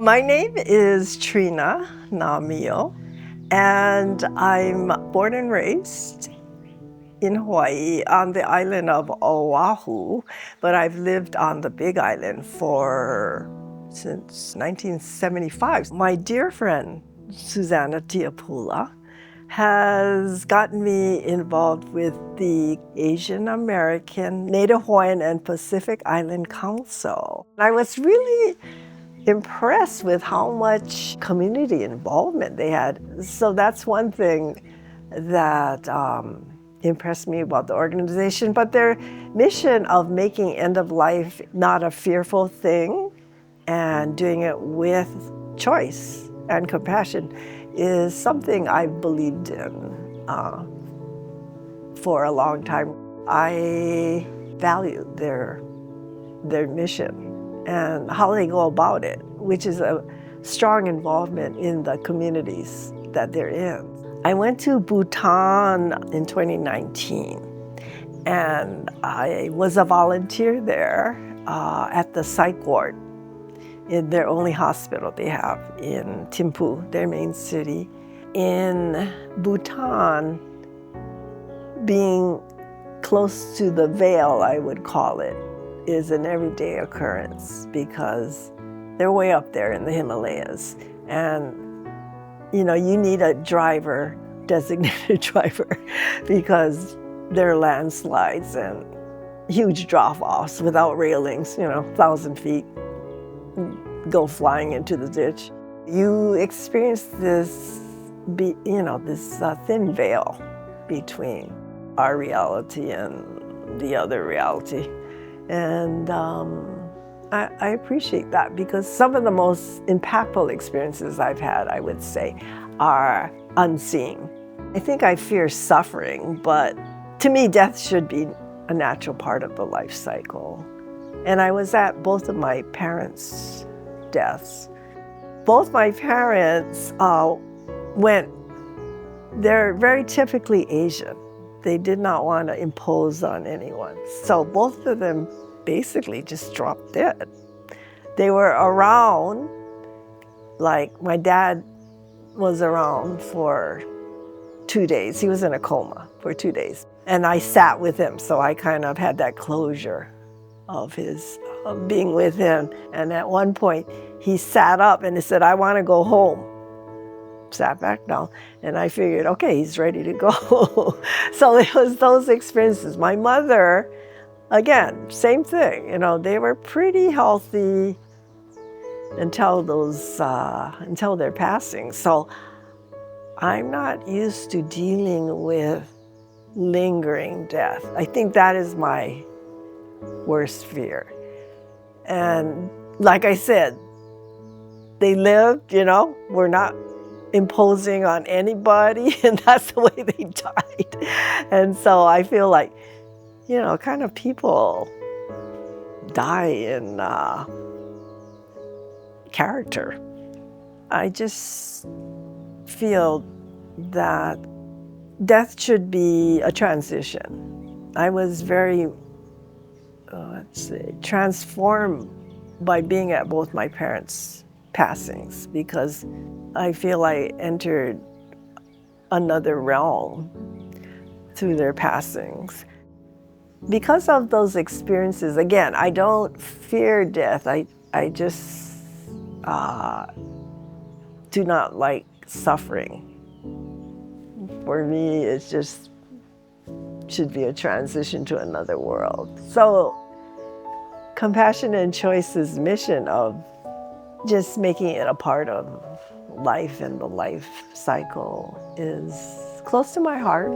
My name is Trina Nahm-Mijo, and I'm born and raised in Hawaii on the island of Oahu, but I've lived on the Big Island since 1975. My dear friend, Susanna Tiapula, has gotten me involved with the Asian American, Native Hawaiian and Pacific Island Council. I was really impressed with how much community involvement they had. So that's one thing that impressed me about the organization. But their mission of making end of life not a fearful thing and doing it with choice and compassion is something I've believed in for a long time. I value their mission and how they go about it, which is a strong involvement in the communities that they're in. I went to Bhutan in 2019, and I was a volunteer there at the psych ward in their only hospital they have in Thimphu, their main city. In Bhutan, being close to the veil, I would call it, is an everyday occurrence because they're way up there in the Himalayas. And, you know, you need a driver, designated driver, because there are landslides and huge drop-offs without railings, 1,000 feet, go flying into the ditch. You experience this, this thin veil between our reality and the other reality. And I appreciate that because some of the most impactful experiences I've had, I would say, are unseen. I think I fear suffering, but to me, death should be a natural part of the life cycle. And I was at both of my parents' deaths. Both my parents they're very typically Asian. They did not want to impose on anyone. So both of them basically just dropped dead. They were around, like my dad was around for 2 days. He was in a coma for 2 days. And I sat with him, so I kind of had that closure of being with him. And at one point, he sat up and he said, "I want to go home." Sat back down, and I figured, okay, he's ready to go. So it was those experiences. My mother, again, same thing. They were pretty healthy until their passing. So I'm not used to dealing with lingering death. I think that is my worst fear. And like I said, they lived, we're not imposing on anybody, and that's the way they died. And so I feel like, kind of people die in character. I just feel that death should be a transition. I was very, transformed by being at both my parents' passings because I feel I entered another realm through their passings. Because of those experiences, again, I don't fear death. I just do not like suffering. For me, it just should be a transition to another world. So Compassion and Choice's mission of just making it a part of life and the life cycle is close to my heart.